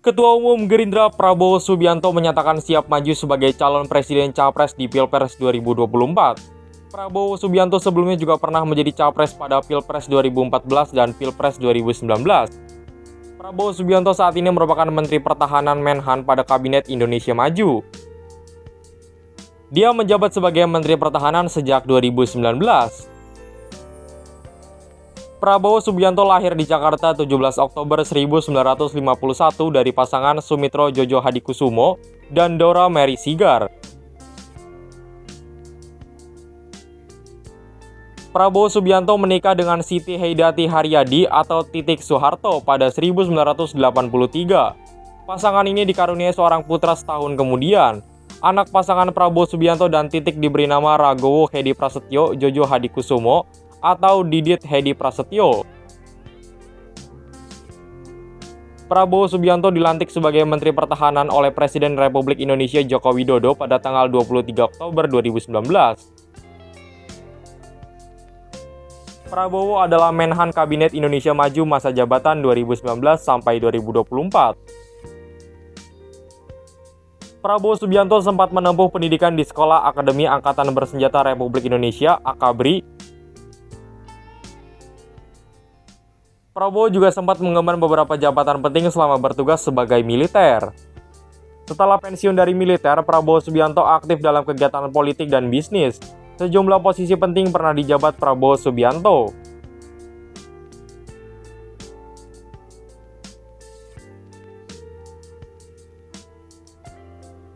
Ketua Umum Gerindra Prabowo Subianto menyatakan siap maju sebagai calon presiden capres di Pilpres 2024. Prabowo Subianto sebelumnya juga pernah menjadi capres pada Pilpres 2014 dan Pilpres 2019. Prabowo Subianto saat ini merupakan Menteri Pertahanan Menhan pada Kabinet Indonesia Maju. Dia menjabat sebagai Menteri Pertahanan sejak 2019. Prabowo Subianto lahir di Jakarta 17 Oktober 1951 dari pasangan Sumitro Jojo Hadikusumo dan Dora Mary Sigar. Prabowo Subianto menikah dengan Siti Heidati Haryadi atau Titik Soeharto pada 1983. Pasangan ini dikaruniai seorang putra setahun kemudian. Anak pasangan Prabowo Subianto dan Titik diberi nama Ragowo Hedi Prasetyo Jojo Hadikusumo atau Didit Hedi Prasetyo. Prabowo Subianto dilantik sebagai Menteri Pertahanan oleh Presiden Republik Indonesia Joko Widodo pada tanggal 23 Oktober 2019. Prabowo adalah Menhan Kabinet Indonesia Maju masa jabatan 2019 sampai 2024. Prabowo Subianto sempat menempuh pendidikan di Sekolah Akademi Angkatan Bersenjata Republik Indonesia (AKABRI). Prabowo juga sempat mengemban beberapa jabatan penting selama bertugas sebagai militer. Setelah pensiun dari militer, Prabowo Subianto aktif dalam kegiatan politik dan bisnis. Sejumlah posisi penting pernah dijabat Prabowo Subianto.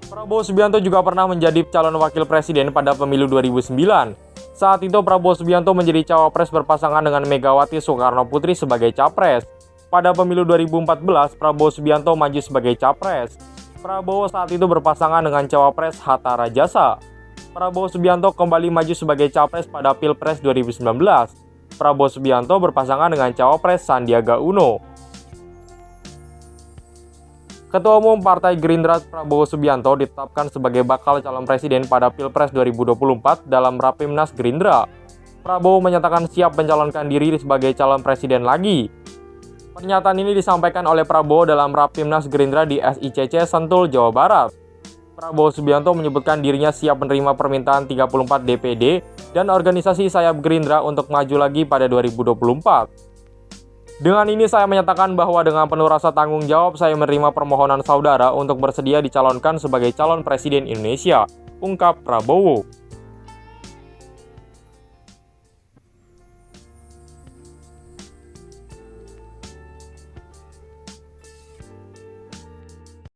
Prabowo Subianto juga pernah menjadi calon wakil presiden pada pemilu 2009. Saat itu Prabowo Subianto menjadi cawapres berpasangan dengan Megawati Soekarno Putri sebagai capres. Pada pemilu 2014, Prabowo Subianto maju sebagai capres. Prabowo saat itu berpasangan dengan cawapres Hatta Rajasa. Prabowo Subianto kembali maju sebagai capres pada Pilpres 2019. Prabowo Subianto berpasangan dengan cawapres Sandiaga Uno. Ketua Umum Partai Gerindra Prabowo Subianto ditetapkan sebagai bakal calon presiden pada Pilpres 2024 dalam Rapimnas Gerindra. Prabowo menyatakan siap mencalonkan diri sebagai calon presiden lagi. Pernyataan ini disampaikan oleh Prabowo dalam Rapimnas Gerindra di SICC Sentul, Jawa Barat. Prabowo Subianto menyebutkan dirinya siap menerima permintaan 34 DPD dan organisasi sayap Gerindra untuk maju lagi pada 2024. Dengan ini saya menyatakan bahwa dengan penuh rasa tanggung jawab saya menerima permohonan saudara untuk bersedia dicalonkan sebagai calon presiden Indonesia, ungkap Prabowo.